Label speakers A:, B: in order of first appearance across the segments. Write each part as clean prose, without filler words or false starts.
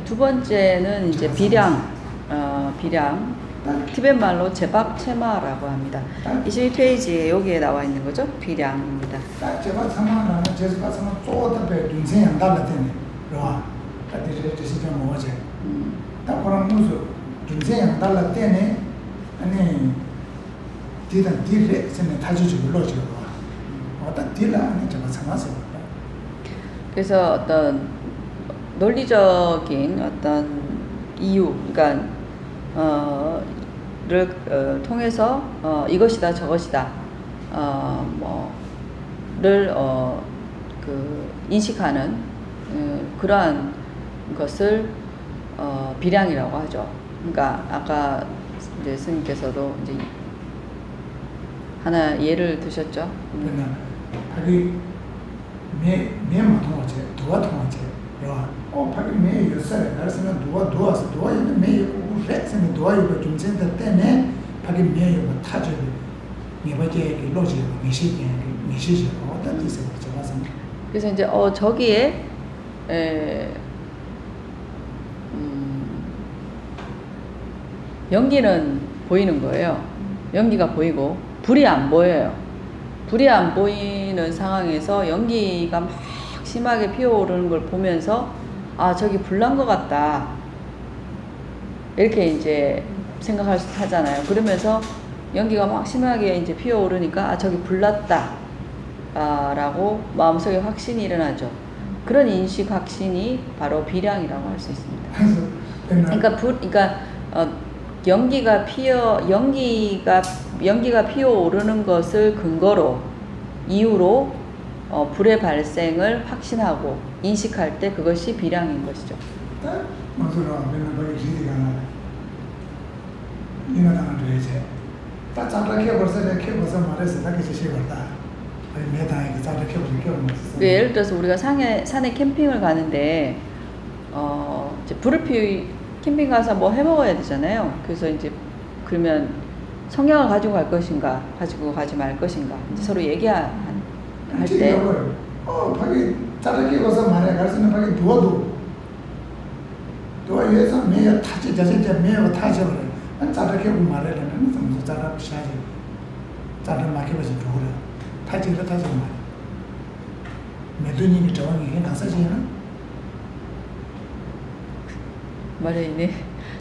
A: 두 번째는 이제 비량, 비량. 티벳 말로 제박체마라고 합니다. 22페이지에 여기에 나와 있는 거죠. 비량입니다.
B: 제박체마는 제박체마 쪼다베 dunsen 달라테네. 그와 같이 시스템 뭐지? 그럼 무슨 dunsen 달라테네. 아니 디단 디레 선에 타주지 불러줘. 어떤 딜라 아니 제박체마서.
A: 그래서 어떤 논리적인 어떤 이유, 그러니까 를 통해서 이것이다 저것이다 뭐를 그 인식하는 그러한 것을 비량이라고 하죠. 그러니까 아까 이제 스님께서도 이제 하나 예를 드셨죠.
B: 자기 매만 통하지, 도와 통하지. 파기 매 요새 그래서는 도와 있는 매 레슨이 도와 이거 좀 센터 때문에 파기 매 이거 타죠. 네버게 로지 미시지 어떤 뜻을 적어서.
A: 그래서 이제 저기에 연기는 보이는 거예요. 연기가 보이고 불이 안 보여요. 불이 안 보이는 상황에서 연기가 막 심하게 피어오르는 걸 보면서 아 저기 불난 것 같다 이렇게 이제 생각할 수 하잖아요. 그러면서 연기가 막 심하게 이제 피어오르니까 아 저기 불났다 라고 마음속에 확신이 일어나죠. 그런 인식 확신이 바로 비량이라고 할 수 있습니다. 그러니까 연기가 피어오르는 것을 근거로 이유로 불의 발생을 확신하고 인식할 때 그것이 비량인 것이죠. 예를 들어서 우리가 산에 캠핑을 가는데 이제 불을 캠핑 가서 뭐 해 먹어야 되잖아요. 그래서 이제 그러면 성냥을 가지고 갈 것인가, 가지고 가지 말 것인가, 이제 서로 얘기할 때.
B: 파기 자르게 가서 말해 가서는 파기 도와도 위해서 매여 타지 자세자 매여 타지 그래. 안 자르게 말해라는 좀 자르고 시야지. 자르 막혀서 도그래. 타지를 타지 말. 매도님이 저항이 가서지는
A: 말이네.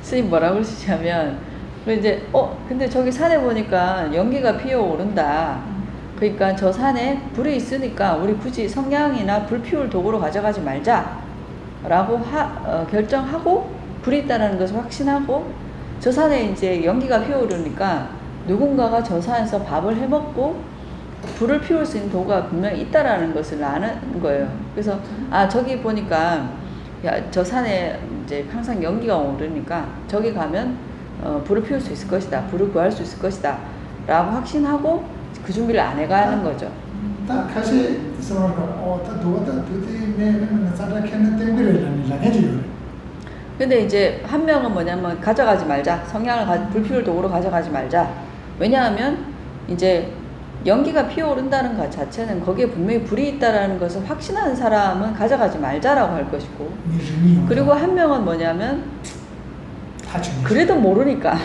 A: 스님 뭐라고 그러시냐면 이제 근데 저기 산에 보니까 연기가 피어오른다. 그러니까 저 산에 불이 있으니까 우리 굳이 성냥이나 불 피울 도구로 가져가지 말자 라고 결정하고 불이 있다는 것을 확신하고 저 산에 이제 연기가 피어오르니까 누군가가 저 산에서 밥을 해 먹고 불을 피울 수 있는 도구가 분명히 있다라는 것을 아는 거예요. 그래서 저기 보니까 야, 저 산에 이제 항상 연기가 오르니까 저기 가면 불을 피울 수 있을 것이다. 불을 구할 수 있을 것이다. 라고 확신하고 그 준비를 안 해가는 거죠. 근데 이제 한 명은 뭐냐면 가져가지 말자. 성냥을 불 피울 도구로 가져가지 말자. 왜냐하면 이제 연기가 피어오른다는 것 자체는 거기에 분명히 불이 있다라는 것을 확신하는 사람은 가져가지 말자라고 할 것이고, 그리고 한 명은 뭐냐면 그래도 모르니까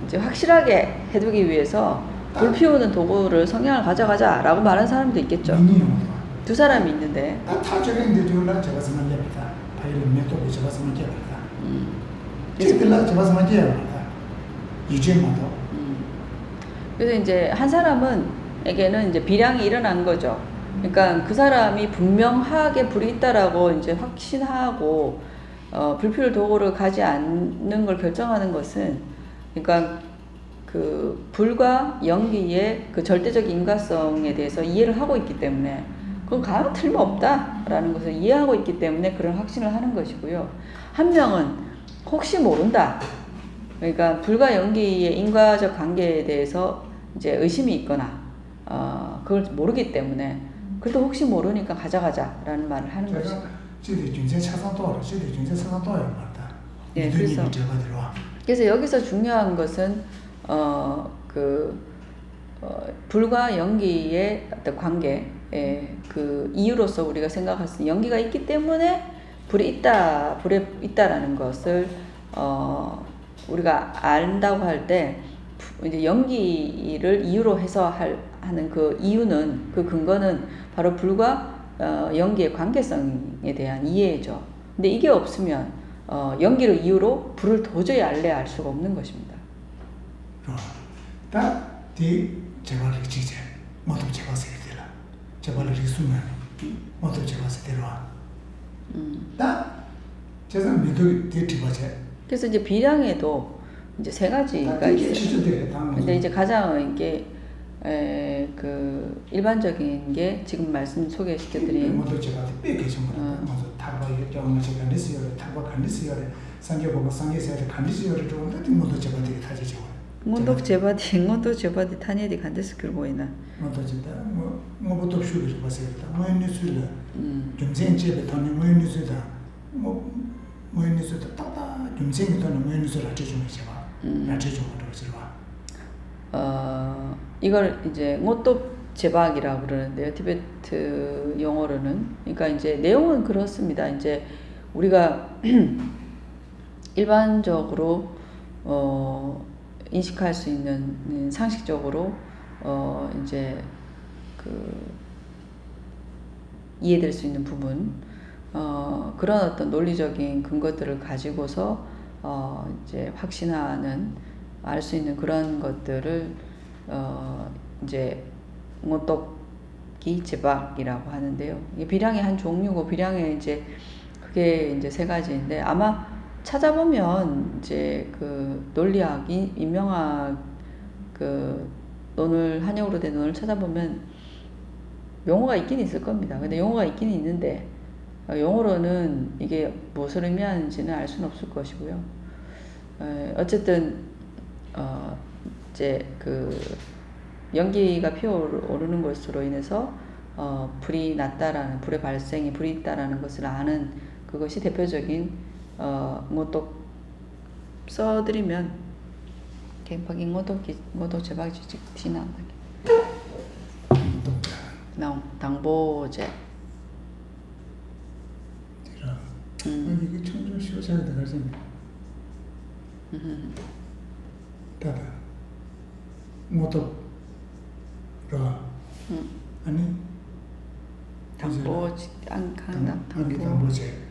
A: 이제 확실하게 해두기 위해서 불 피우는 도구를 성냥을 가져가자라고 말하는 사람도 있겠죠. 두 사람이 있는데. 그래서 이제 한 사람에게는 이제 비량이 일어난 거죠. 그러니까 그 사람이 분명하게 불이 있다라고 이제 확신하고 불 피울 도구를 가지 않는 걸 결정하는 것은, 그러니까 그 불과 연기의 그 절대적 인과성에 대해서 이해를 하고 있기 때문에 그건 가면 틀림없다라는 것을 이해하고 있기 때문에 그런 확신을 하는 것이고요. 한 명은 혹시 모른다. 그러니까 불과 연기의 인과적 관계에 대해서 이제 의심이 있거나 그걸 모르기 때문에 그래도 혹시 모르니까 가져가자라는 말을 하는 것이죠. 예, 그래서 여기서 중요한 것은 불과 연기의 어떤 관계, 그 이유로서 우리가 생각할 수 있는 연기가 있기 때문에 불에 있다라는 것을 우리가 안다고 할 때 이제 연기를 이유로 해서 하는 그 이유는 그 근거는 바로 불과 연기의 관계성에 대한 이해죠. 근데 이게 없으면 연기를 이유로 불을 도저히 알 수가 없는 것입니다.
B: 다디 제발을 지제 모두 제발세 되라. 제발을 리수면 모두 제발세 되라. 다 제가 믿을 뒤집어제.
A: 그래서 이제 비량에도 이제 세 가지가 있어요. 근데 이제 가장 이게 그 일반적인 게 지금 말씀 소개시켜드린
B: 모두 제가 빼게 좀 먼저 타바 요정 제가 리스요 타바 간리스요 상계 보고 상계세요 간리스요 좀 모두 제가 되게 타지죠.
A: 응원도 제바디 타니에디 간데스킬 보이나.
B: 모두 진짜 뭐부터 쉬고 봤어요. 뭐는 수를 좀 전체에 타는 뭐는 수다. 뭐는 수다 따다 좀 전에 타는 뭐는 수를 해주면 제가 해주면 되지마.
A: 이걸 이제 ngotop 제박이라고 그러는데요. 티베트 용어로는. 그러니까 이제 내용은 그렇습니다. 이제 우리가 일반적으로 인식할 수 있는 상식적으로 이제 그 이해될 수 있는 부분 그런 어떤 논리적인 근거들을 가지고서 이제 확신하는 알 수 있는 그런 것들을 이제 ngotop기 제박이라고 하는데요. 이게 비량의 한 종류고 비량의 이제 그게 이제 세 가지인데 아마 찾아보면 이제 그 논리학, 인명학 그 논을 한영으로 된 논을 찾아보면 용어가 있긴 있을 겁니다. 근데 용어가 있긴 있는데 용어로는 이게 무엇을 의미하는지는 알 수는 없을 것이고요. 어쨌든 이제 그 연기가 피어오르는 것으로 인해서 불이 났다라는 불의 발생이 불이 있다라는 것을 아는 그것이 대표적인 ngotop 써드리면 개인파기 ngotop 제박이 지나 당보제.
B: 이게 청주 시호사에 들어가서 다다 ngotop 아니
A: 당보지
B: 당보제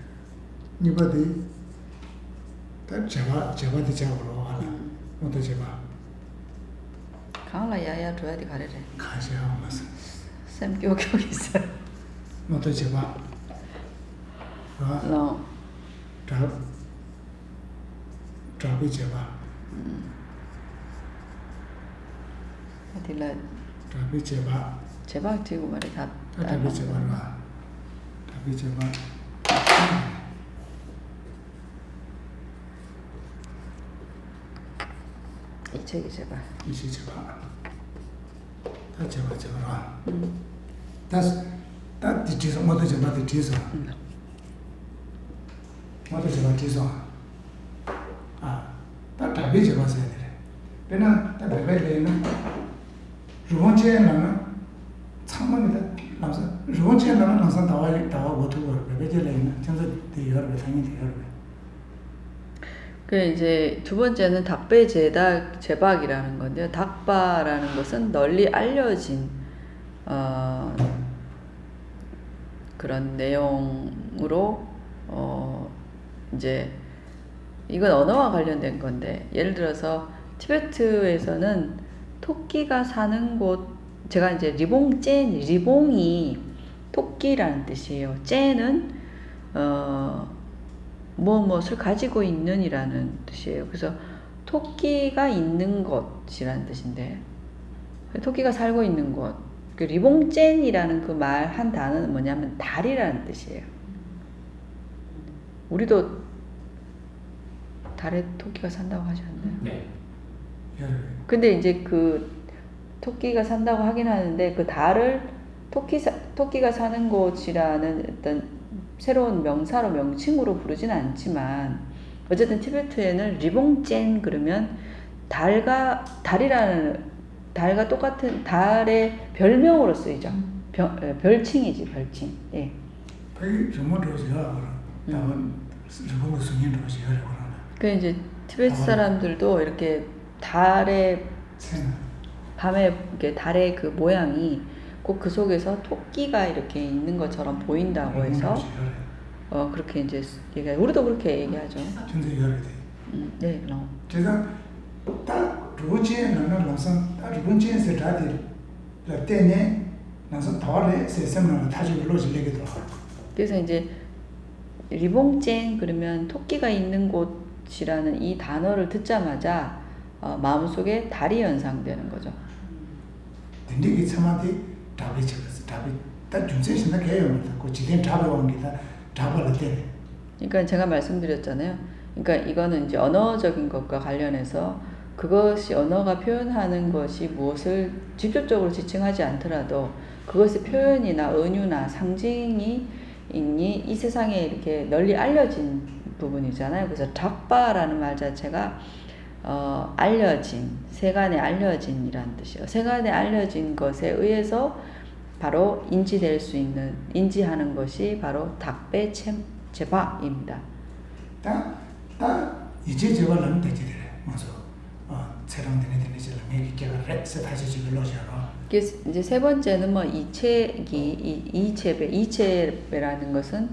B: 이바디 다 제바디 잡으러 하나 모두 제바
A: 강라 야야 줘야 돼 가래래.
B: 가셔야 맞어
A: 쌤 교육 있어요.
B: 모두 제바
A: No.
B: 잡이 제바
A: 어디라
B: 잡이 제바
A: 제박 지고 말이 다
B: 잡이 제바라 잡이 제바
A: 이 책이 제박.
B: 이시 제바 다 제바 제바라 다 뒤에서 모두 제바 뒤에서 모두 제바 뒤에서 다 잡이 제바 써야 돼. 그러나 다 배배래는 루원체는 창문이다. 남서 루원체는 남서 다와 못하고 배배제래는 전서 대여를 당연히 대여를.
A: 그 이제 두 번째는 닭배 제박이라는 건데요. 닭바라는 것은 널리 알려진 그런 내용으로 이제 이건 언어와 관련된 건데 예를 들어서 티베트에서는 토끼가 사는 곳 제가 이제 리봉이 토끼라는 뜻이에요. 째는 무엇을 가지고 있는이라는 뜻이에요. 그래서 토끼가 있는 곳이라는 뜻인데 토끼가 살고 있는 곳. 그 리봉젠이라는 그 말 한 단어는 뭐냐면 달이라는 뜻이에요. 우리도 달에 토끼가 산다고 하지 않나요?
C: 네.
A: 근데 이제 그 토끼가 산다고 하긴 하는데 그 달을 토끼가 사는 곳이라는 어떤 새로운 명사로 명칭으로 부르진 않지만 어쨌든 티베트에는 리봉젠 그러면 달과 똑같은 달의 별명으로 쓰이죠. 별칭이지 별칭. 예.
B: 파기 정말 들어서요. 다만 일본어 승인 들어서요. 그러나.
A: 그 이제 티베트 사람들도 이렇게 달의
B: 생.
A: 밤에 이렇게 달의 그 모양이 꼭 그 속에서 토끼가 이렇게 있는 것처럼 보인다고 해서 그렇게 이제 우리도 그렇게 얘기하죠.
B: 전세 열이 돼.
A: 네, 그럼.
B: 제가 딱 루지에 나는 남성 딱 루지에서 다들 때문에 남성 다와래 세세면 다시 불러지게 더.
A: 그래서 이제 리봉쨍 그러면 토끼가 있는 곳이라는 이 단어를 듣자마자 마음속에 달이 연상되는 거죠.
B: 근데 이 참아디 답이 적었어. 답이 딱 준세신다 개요. 그 지된 답이 온 게다 답을 때.
A: 그러니까 제가 말씀드렸잖아요. 그러니까 이거는 이제 언어적인 것과 관련해서 그것이 언어가 표현하는 것이 무엇을 직접적으로 지칭하지 않더라도 그것의 표현이나 은유나 상징이 이 세상에 이렇게 널리 알려진 부분이잖아요. 그래서 닥바라는 말 자체가 알려진, 세간에 알려진이라는 뜻이에요. 세간에 알려진 것에 의해서 바로 인지될 수 있는, 인지하는 것이 바로 닥배 제바입니다.
B: 딱 이제 제가 남 되지래. 맞아. 새로운 데네 지금 메기가 렉스 다시 지금 넣어줘라.
A: 그래서 이제 세 번째는 뭐 이체배라는 것은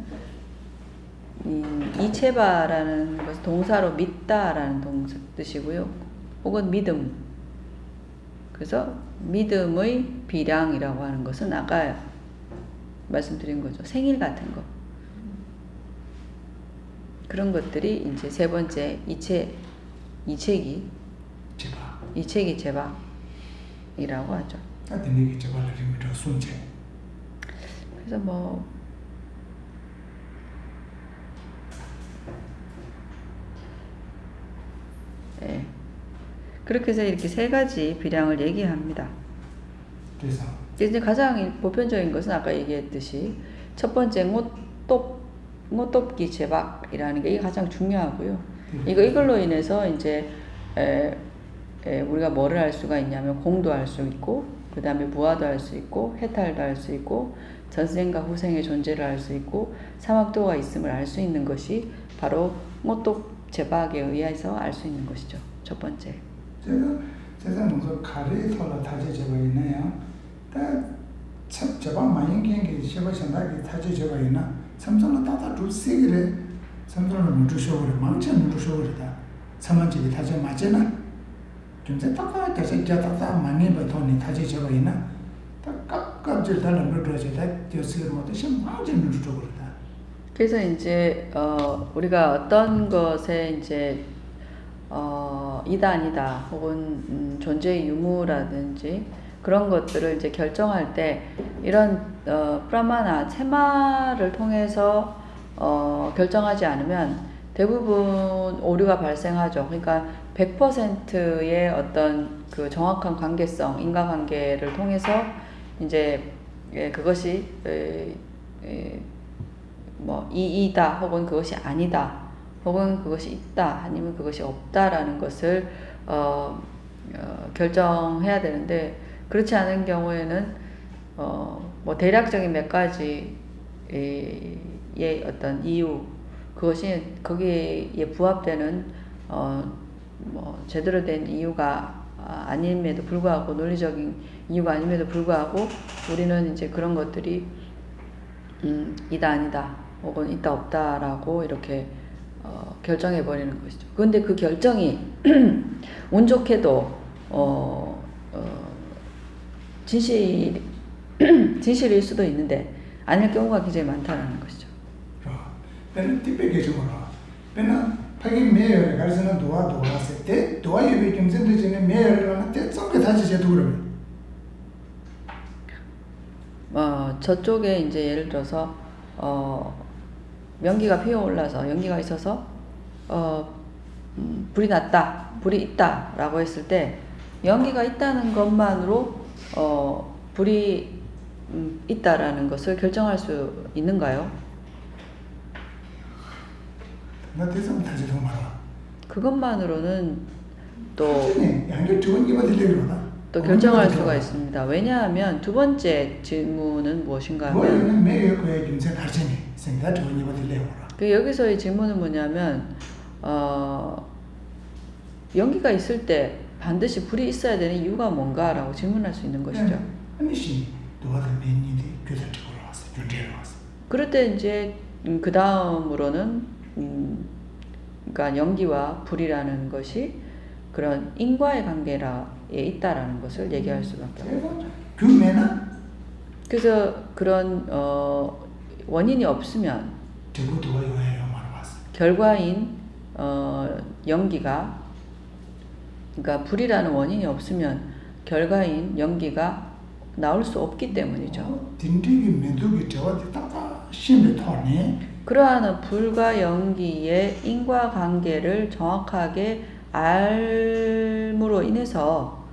A: 이체바라는 것은 동사로 믿다라는 뜻이고요. 혹은 믿음. 그래서 믿음의 비량이라고 하는 것은 아까 말씀드린 거죠. 생일 같은 거. 그런 것들이 이제 세 번째 이체기 제박이라고 하죠.
B: 하여튼 제발을 이미로 순체.
A: 그래서 뭐 네. 그렇게 해서 이렇게 세 가지 비량을 얘기합니다.
B: 그래서
A: 이제 가장 보편적인 것은 아까 얘기했듯이 첫 번째 못돕기 제박이라는 게 이게 가장 중요하고요. 이걸로 인해서 이제 우리가 뭐를 할 수가 있냐면 공도 할 수 있고 그 다음에 무아도 할 수 있고 해탈도 할 수 있고 전생과 후생의 존재를 알 수 있고 사막도가 있음을 알 수 있는 것이 바로 못독 제박에 의해서 알 수 있는 것이죠. 첫 번째.
B: 제가 먼저 가리토라 타지 제가 있나요? 참 제가 많이 게 제가 생각이 타지 제가 있나? 삼성은 다다 루시기래. 삼성은 못 주셔버려. 망치 못 주셔버리다. 삼만지기 타지 맞잖아. 좀제 딱딱 다시 자다다 많이 버터니 타지 제가 있나? 딱 깝깝질 달는 걸 들어줘야 되었을 것도 심 망치 못 주셔버리다.
A: 그래서 이제 우리가 어떤 것에 이제 이다 아니다 혹은 존재의 유무라든지 그런 것들을 이제 결정할 때 이런 프라마나 체마를 통해서 결정하지 않으면 대부분 오류가 발생하죠. 그러니까 100%의 어떤 그 정확한 관계성, 인과관계를 통해서 이제 그것이 뭐 이이다 혹은 그것이 아니다 혹은 그것이 있다 아니면 그것이 없다라는 것을 결정해야 되는데 그렇지 않은 경우에는 뭐 대략적인 몇 가지의 어떤 이유 그것이 거기에 부합되는 뭐 제대로 된 이유가 아님에도 불구하고 논리적인 이유가 아님에도 불구하고 우리는 이제 그런 것들이 이다 아니다 혹은 있다 없다라고 이렇게 결정해 버리는 것이죠. 그런데 그 결정이 운 좋게도 진실일 수도 있는데 아닐 경우가 굉장히 많다는 것이죠.
B: 배는 띠빼게 주거라. 배는 파기 매열에 가르치는 도와했을 때 도와협이 경쟁되지는 매열을 하는 때 썩게 다시 제도 그러면.
A: 저쪽에 이제 예를 들어서 연기가 피어올라서 연기가 있어서 불이 났다, 불이 있다라고 했을 때 연기가 있다는 것만으로 불이 있다라는 것을 결정할 수 있는가요?
B: 나 대상 다시 더 말아.
A: 그것만으로는 또
B: 양교 좋은 게만 들리거나.
A: 또 결정할 수가
B: 들어와요.
A: 있습니다. 왜냐하면 두 번째 질문은 무엇인가 하면
B: 뭐는 매일 거에 김새 가르치니 생각 좋은 이거 들려오라.
A: 그 여기서의 질문은 뭐냐면 연기가 있을 때 반드시 불이 있어야 되는 이유가 뭔가라고 질문할 수 있는 것이죠.
B: 아니시 도와도 맨인데 교사적으로 왔어. 준비로 왔어.
A: 그럴 때 이제 그 다음으로는 그러니까 연기와 불이라는 것이 그런 인과의 관계에 있다라는 것을 얘기할 수밖에 없죠.
B: 교매나
A: 그래서 그런 원인이 없으면
B: 저거 도와요 말았어.
A: 결과인 연기가 그러니까 불이라는 원인이 없으면 결과인 연기가 나올 수 없기 때문이죠.
B: 딘디기 메두기 저한테 딱 심이 터네.
A: 그러한 불과 연기의 인과관계를 정확하게 알므로 인해서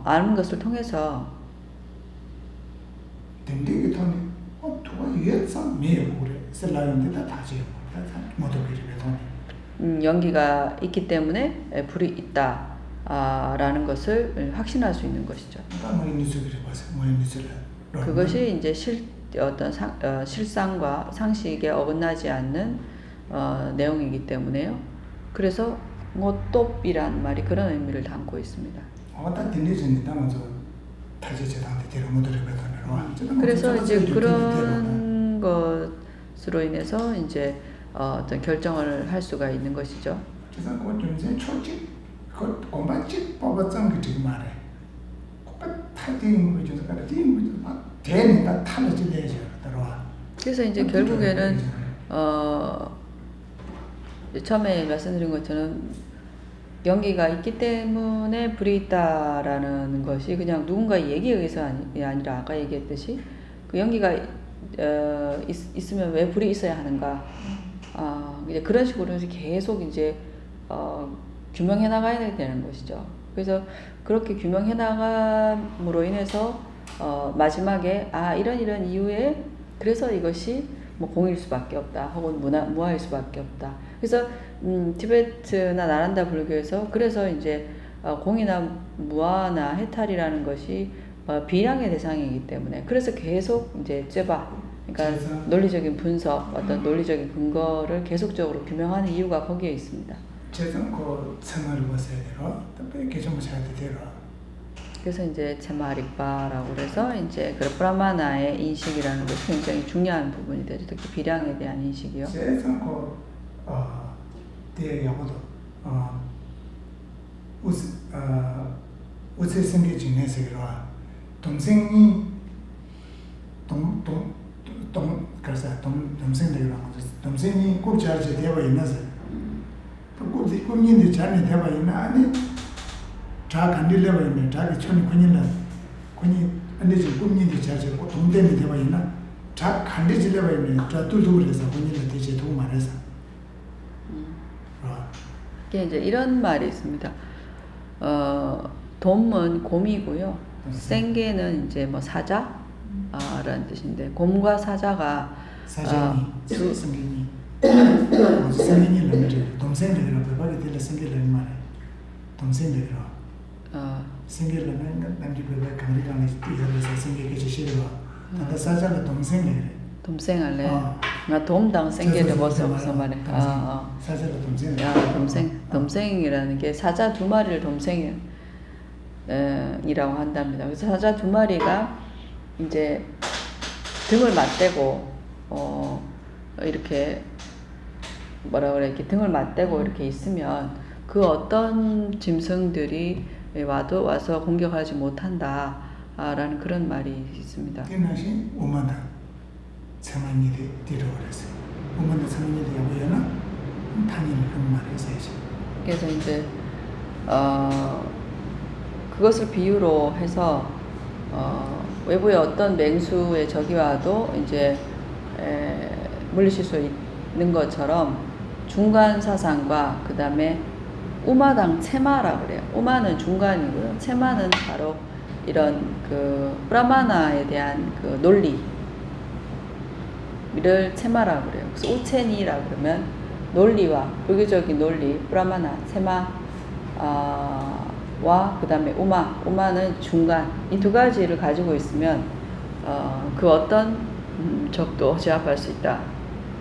A: 아는 것을 통해서
B: 딘디기 터네. 도와 예상 매요 그래. 셀라인데다 다지요. 다 모두 그래 터네.
A: 연기가 있기 때문에 불이 있다. 라는 것을 확신할 수 있는 것이죠. 그것이 이제 어떤 실상과 상식에 어긋나지 않는 내용이기 때문에요. 그래서 모톱이란 말이 그런 의미를 담고 있습니다. 그래서 이제 그런 것으로 인해서 이제 어떤 결정을 할 수가 있는 것이죠.
B: 공부집 뽑았던 그 지금 말해. 타딩 그저 가라 딩 대니까 탈지 내죠. 들어와.
A: 그래서 이제 결국에는 처음에 말씀드린 것처럼 연기가 있기 때문에 불이 있다라는 것이 그냥 누군가의 얘기에 의해서 아니라 아까 얘기했듯이 그 연기가 있으면 왜 불이 있어야 하는가? 이제 그런 식으로 계속 이제 규명해 나가야 되는 것이죠. 그래서 그렇게 규명해 나감으로 인해서 마지막에 이런 이유에 그래서 이것이 뭐 공일 수밖에 없다 혹은 무아일 수밖에 없다. 그래서 티베트나 나란다 불교에서 그래서 이제 공이나 무아나 해탈이라는 것이 비량의 대상이기 때문에 그래서 계속 이제 쯔바 그러니까 논리적인 분석 어떤 논리적인 근거를 계속적으로 규명하는 이유가 거기에 있습니다. 그래서 이제 체마릭바라고 그래서 이제 그 브라마나의 인식이라는 것이 굉장히 중요한 부분이 되죠. 특히 비량에 대한 인식이요.
B: 우세 생기 중에서 동생이 동생이 꼭 잘 되어 있나서 꿈인데 잘이 되어 있나 아니 자 간딜레고 있네 자기 촌이 군이나 군이 안데 지 꿈인데 잘 동대미 되어 있나 자 간딜레고 있네 자 뚫도 그래서 군이나 대체 도움 말해서
A: 이게 이제 이런 말이 있습니다. 돔은 곰이고요. 생계는 이제 뭐 사자라는 뜻인데 곰과 사자가
B: 사장이 생긴이 생긴이 남들 동생들이랑 배박이 들려 생길을 말해 동생들이랑 생길을 남기 배박 강리강에 뛰어서 생기게 지시로 근데 사자가 동생이래
A: 동생할래 나 돔당 생계를 벗어 말해
B: 사자가 동생
A: 동생이라는 게 사자 두 마리를 동생이라고 한답니다. 그래서 사자 두 마리가 이제 등을 맞대고 이렇게 뭐라 그래 이렇게 등을 맞대고 이렇게 있으면 그 어떤 짐승들이 와서 공격하지 못한다라는 그런 말이 있습니다.
B: 이것이 오마다 세만이 되려 그랬어요. 오마다 세만이 되고요나 당연히 그런 말을 써야지.
A: 그래서 이제 그것을 비유로 해서 외부의 어떤 맹수의 적이 와도 이제 물리칠 수 있는 것처럼 중간 사상과 그 다음에 우마당 체마라고 그래요. 우마는 중간이고요. 체마는 바로 이런 그 브라마나에 대한 그 논리를 체마라고 그래요. 그래서 우체니라고 그러면 논리와 불교적인 논리, 브라마나, 체마 와 그다음에 우마는 중간 이 두 가지를 가지고 있으면 그 어떤 적도 제압할 수 있다.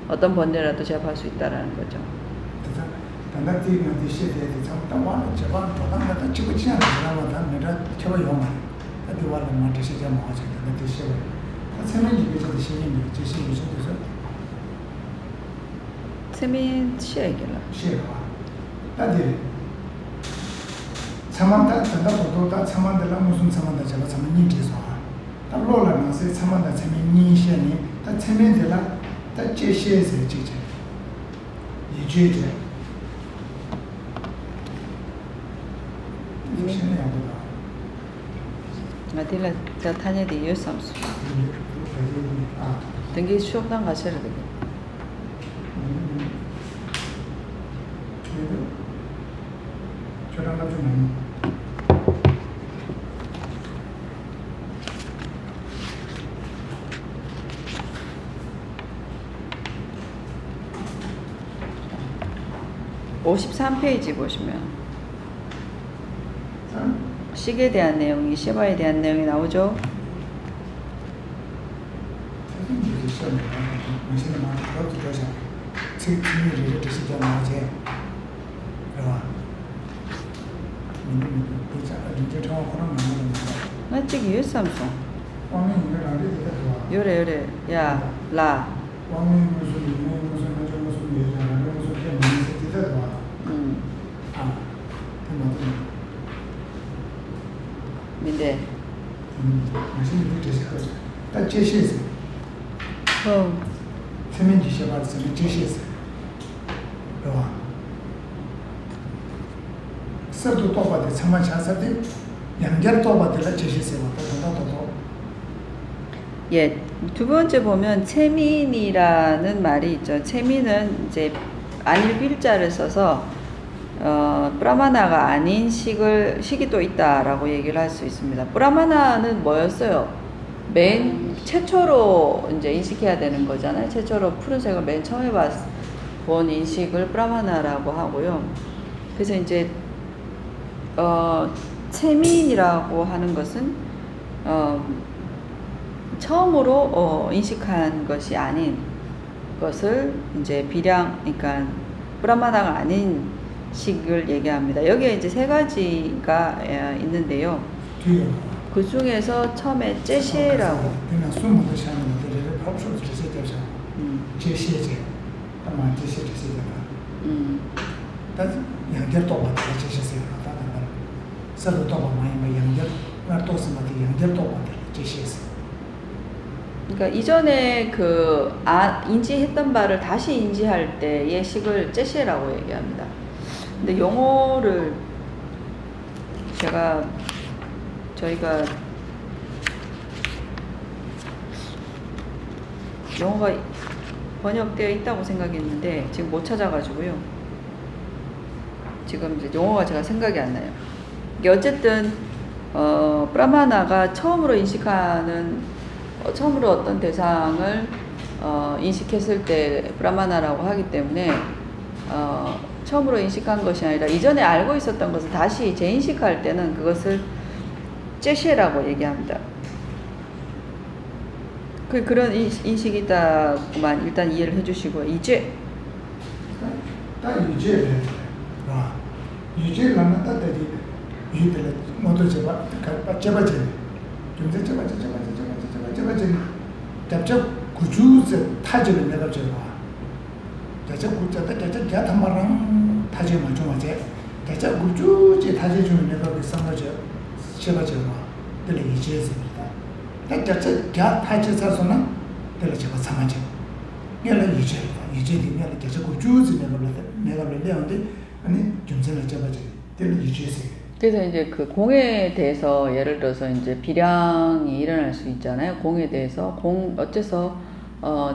A: 어떤 번뇌라도 제압할 수 있다라는 거죠.
B: 그래서 단단히 디시에 대해서 참 와는 저번 도당마다 찍지 않는 사람마다 내가 저거 용만 그때 와는 뭐 디시 좀 하자 근데 디시에 세면 이게 저 디시는 디시 무슨 뜻이야?
A: 세민 씨 얘기라.
B: 시에와 나디 참만다 단단도다 참만들라 무슨 참만다 제가 참니 디서 다 로라는 세 참만다 참니 시에니 다 참면들라 다 제시에서 지지 이주제
A: Mati saya tanya dia Samsu. Tinggi syokdan kaçar dedi.
B: 저랑
A: 53페이지 보시면 식에 대한 내용이 시바에 대한 내용이 나오죠. 나 지금 유 삼성. 요래 야 라. 민데.
B: 딱 제시했어. 세면지 시작했으면 제시했어. 그와 서도 또바데 참만 샤사데 양결 또바데라 제시했어. 또.
A: 예, 두 번째 보면 체민이라는 말이 있죠. 체민은 이제 안일 필자를 써서 브라마나가 아닌 식이 또 있다라고 얘기를 할 수 있습니다. 브라마나는 뭐였어요? 맨 최초로 이제 인식해야 되는 거잖아요. 최초로 푸른색을 맨 처음에 본 인식을 브라마나라고 하고요. 그래서 이제 체민이라고 하는 것은 처음으로 인식한 것이 아닌 것을 이제 그러니까 브라마나가 아닌 식을 얘기합니다. 여기에 이제 세 가지가 있는데요. 그 중에서 처음에 제시라고.
B: 그냥 숨을 쉬는 것들을 법수로 제시되죠. 제시제. 아마 제시되다. 다 양결도 받아 제시세요. 서로 또 많이 양결 또 쓰면 양결도 받아 제시했어요.
A: 그러니까 이전에 인지했던 바를 다시 인지할 때의 식을 제시라고 얘기합니다. 근데 영어를 저희가 영어가 번역되어 있다고 생각했는데 지금 못 찾아가지고요. 지금 이제 영어가 제가 생각이 안 나요. 이게 어쨌든 브라마나가 처음으로 어떤 대상을 인식했을 때 브라마나라고 하기 때문에 처음으로 인식한 것이 아니라 이전에 알고 있었던 것을 다시 재인식할 때는 그것을 제시라고 얘기합니다. 그런 인식이다만 일단 이해를 해주시고 이제
B: 딱 유죄라는 뜻들이 유죄를 모두 제가 잡자 구주세 타지를 내가 제가 대체 구자다 대체 야탐마랑 타지만 좀 하지 대체 구주지 타지 좀 내가 그 상가죠 제가 들 이제습니다. 대체 야 타지 사서는 들 제가 상하죠. 얘는 이제되면 대체 구주지 내가 레레한데 아니 좀전에 잡아지 들 이제세.
A: 그래서 이제 그 공에 대해서 예를 들어서 이제 비량이 일어날 수 있잖아요. 공에 대해서 어째서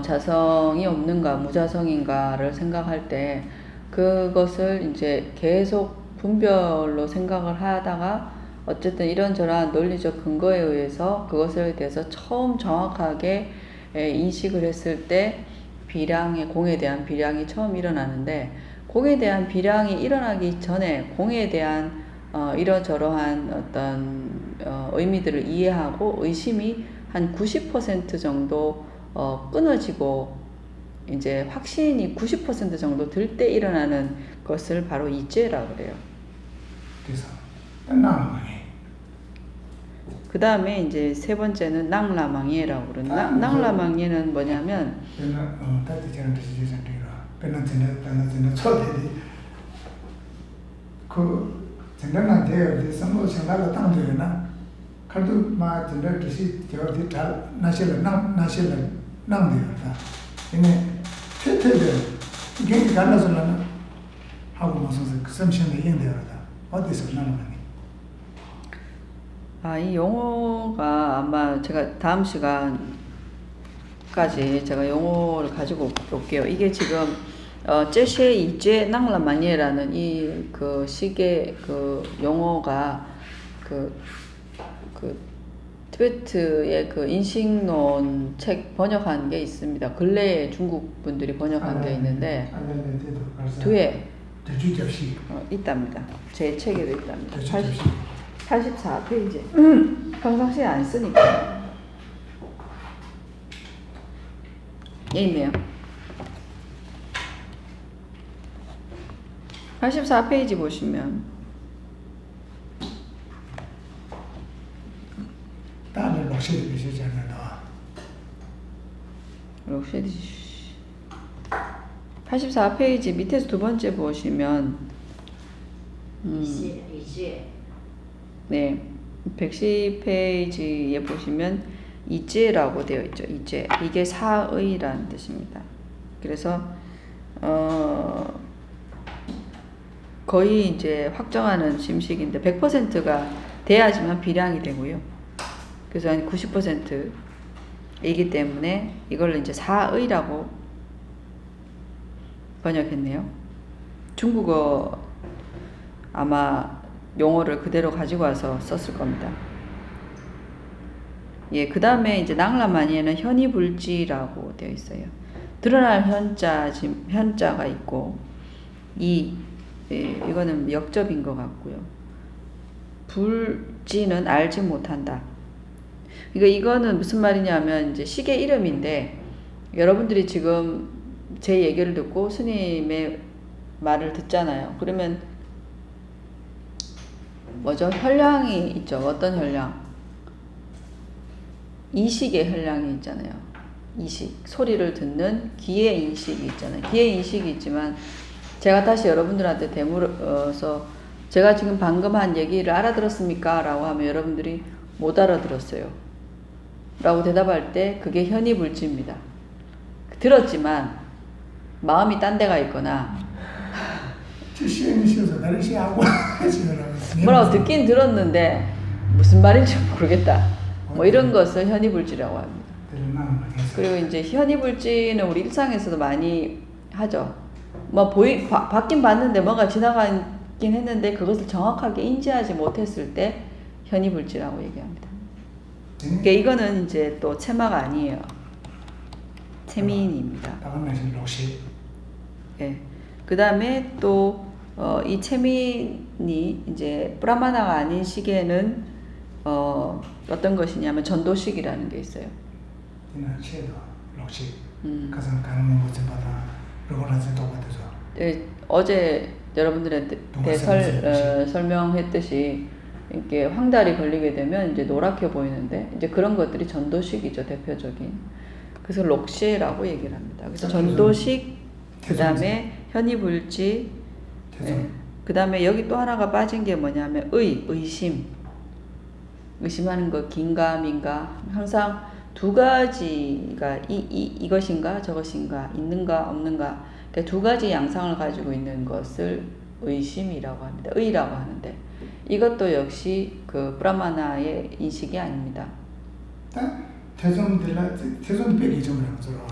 A: 자성이 없는가 무자성인가를 생각할 때 그것을 이제 계속 분별로 생각을 하다가 어쨌든 이런저런 논리적 근거에 의해서 그것에 대해서 처음 정확하게 인식을 했을 때 공에 대한 비량이 처음 일어나는데 공에 대한 비량이 일어나기 전에 공에 대한 이러저러한 어떤 의미들을 이해하고 의심이 한 90% 정도 끊어지고 이제 확신이 90% 정도 들 때 일어나는 것을 바로 이죄라고 그래요.
B: 그래서 낭라망예.
A: 그 다음에 이제 세 번째는 낭라망예라고 그래요. 낭라망예는 뭐냐면
B: 따뜻한 뜻이잖아요. 배는 초대리 그 생각난 대요. 선거 생각을 땅되나 칼도 마 전달 뜻이 저기 다 나실을 낭되었다. 근데 태태들 이게 갈라서는 하고 무슨 섬신의 인대로다. 어디서 나는
A: 이 용어가 아마 제가 다음 시간까지 제가 용어를 가지고 올게요. 이게 지금 제시에 이제 낭라마니에라는 이 그 시계 그 용어가 그 티베트의 그 인식론 책 번역한 게 있습니다. 근래에 중국 분들이 번역한 게 있는데 뒤에 있답니다. 제 책에도 있답니다. 84페이지. 평상시에 안 쓰니까. 여기 있네요. 84페이지 보시면
B: 다들 록시드 비시잖아요.
A: 록시드 84페이지 밑에서 두 번째 보시면 네, 110페이지에 보시면 이제라고 되어 있죠. 이제 이게 사의라는 뜻입니다. 그래서 거의 이제 확정하는 심식인데 100%가 돼야지만 비량이 되고요. 그래서 한 90%이기 때문에 이걸 이제 사의라고 번역했네요. 중국어 아마 용어를 그대로 가지고 와서 썼을 겁니다. 예, 그 다음에 이제 낭라마니에는 현이불지라고 되어 있어요. 드러날 현자가 있고, 이거는 역접인 것 같고요. 불지는 알지 못한다. 그러니까 이거는 무슨 말이냐면 이제 시계 이름인데, 여러분들이 지금 제 얘기를 듣고 스님의 말을 듣잖아요. 그러면 뭐죠? 혈량이 있죠. 어떤 혈량? 이식의 혈량이 있잖아요. 이식, 소리를 듣는 귀의 인식이 있잖아요. 귀의 인식이 있지만 제가 다시 여러분들한테 되물어서 제가 지금 방금 한 얘기를 알아들었습니까? 라고 하면 여러분들이 못 알아들었어요. 라고 대답할 때 그게 현이불지입니다. 들었지만 마음이 딴 데가 있거나 뭐라고 듣긴 들었는데 무슨 말인지 모르겠다. 뭐 이런 것을 현이불지라고 합니다. 그리고 이제 현이불지는 우리 일상에서도 많이 하죠. 뭐 받긴 봤는데 뭔가 지나가긴 했는데 그것을 정확하게 인지하지 못했을 때 현이불지라고 얘기합니다. 그러니까 이거는 이제 또 체마가 아니에요. 체민입니다. 예. 그 다음에 또 이 체민이 이제 브라마나가 아닌 시계는 어떤 것이냐면 전도식이라는 게 있어요. 네, 어제 여러분들한테 설명했듯이 이렇게 황달이 걸리게 되면 이제 노랗게 보이는데 이제 그런 것들이 전도식이죠, 대표적인. 그래서 록시라고 얘기를 합니다. 그래서 전도식, 그 다음에 현이불지, 네. 그 다음에 여기 또 하나가 빠진 게 뭐냐면 의심. 의심하는 거, 긴가 민가. 항상 두 가지가 이것인가 저것인가, 있는가 없는가. 그러니까 두 가지 양상을 가지고 있는 것을 의심이라고 합니다. 의라고 하는데 이것도 역시 그 브라마나의 인식이 아닙니다.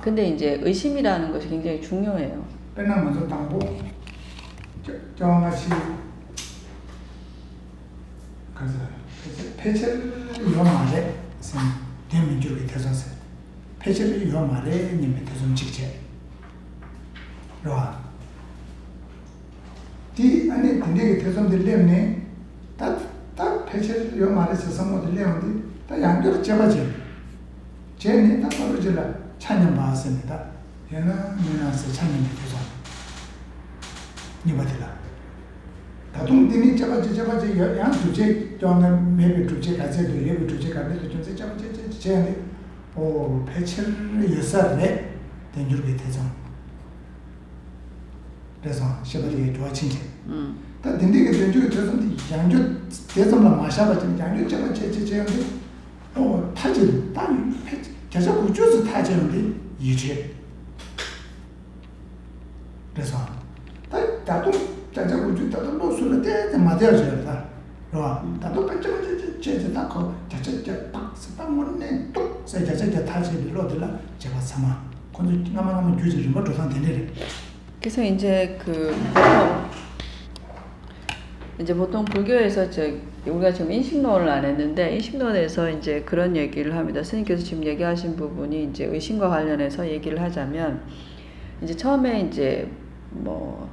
A: 근데 이제 의심이라는 것이 굉장히 중요해요.
B: 폐철 요 말에 대민주의 대선세 폐철 요 말에 님의 대선 직제 로아 디 안에 근데 대선들 때문에 패치 요 말에서 성모들 내용이 다 양교를 잡아지. 제니 다 떨어질라 찬양 받았습니다. 얘는 미나스 찬양이 되죠. 니바들라. 다동들이 잡아지 양 주제 저는 매일 주제 가지고 예비 주제 가지고 좀 잡아지 제니 오 패치를 예사래 된줄게 되죠. 그래서 시바디에 좋아진게. 다 딘디게 된줄게 돼서 양주 대선만 마셔봤더니 양주 제한데 타지 땅 계속 우주에서 타지는데 이제 그래서 다도 자자 우주 다도 노술을 때 맞아야죠. 다도 반짝반짝 제제 딱고 자자 딱 스방문에 뚝 세자자 타지 로들라 제가 삼아 근데 나만 주지를 못 도상 되네.
A: 그래서 이제 보통 불교에서 우리가 지금 인식론을 안 했는데 인식론에서 이제 그런 얘기를 합니다. 스님께서 지금 얘기하신 부분이 이제 의심과 관련해서 얘기를 하자면 이제 처음에 이제 뭐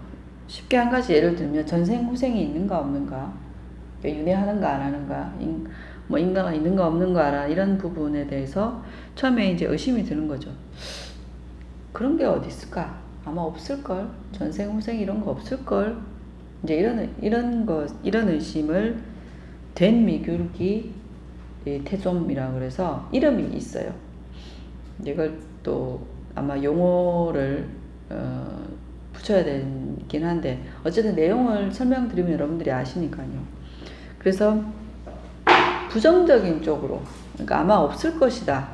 A: 쉽게 한 가지 예를 들면 전생 후생이 있는가 없는가, 윤회하는가 안 하는가, 뭐 인가가 있는가 없는가 이런 부분에 대해서 처음에 이제 의심이 드는 거죠. 그런 게 어디 있을까? 아마 없을걸. 전생 후생 이런 거 없을걸. 이제 이런 의심을 된 미귤기 태좀이라고 그래서 이름이 있어요. 이걸 또 아마 용어를 붙여야 되긴 한데 어쨌든 내용을 설명드리면 여러분들이 아시니까요. 그래서 부정적인 쪽으로, 그러니까 아마 없을 것이다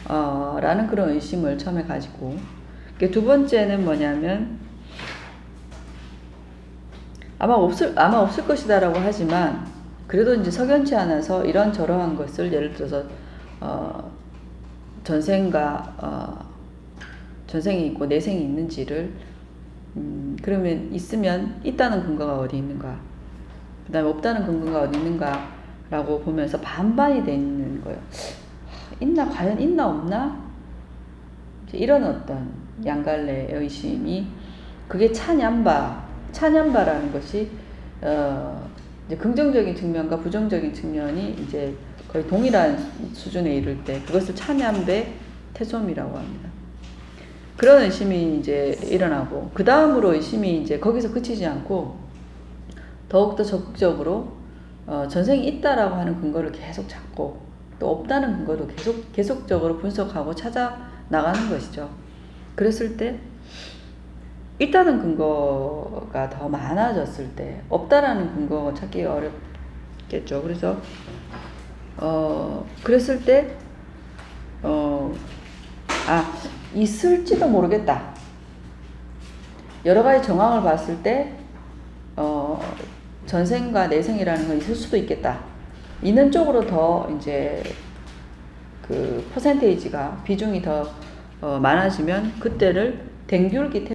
A: 라는 그런 의심을 처음에 가지고, 두 번째는 뭐냐면 아마 없을 것이다라고 하지만 그래도 이제 석연치 않아서 이런저러한 것을 예를 들어서 전생이 있고 내생이 있는지를 그러면 있다는 근거가 어디 있는가, 그 다음에 없다는 근거가 어디 있는가라고 보면서 반반이 돼 있는 거예요. 과연 있나 없나? 이런 어떤 양갈래의 의심이, 그게 찬얀바라는 것이 이제 긍정적인 측면과 부정적인 측면이 이제 거의 동일한 수준에 이를 때 그것을 찬얀배 태솜이라고 합니다. 그런 의심이 이제 일어나고, 그 다음으로 의심이 이제 거기서 그치지 않고 더욱더 적극적으로 전생이 있다라고 하는 근거를 계속 찾고 또 없다는 근거도 계속적으로 분석하고 찾아 나가는 것이죠. 그랬을 때 있다는 근거가 더 많아졌을 때 없다라는 근거 찾기가 어렵겠죠. 그래서 그랬을 때 있을지도 모르겠다. 여러 가지 정황을 봤을 때 전생과 내생이라는 건 있을 수도 있겠다. 있는 쪽으로 더 이제 그 퍼센테이지가 비중이 더 많아지면 그때를 댕귤기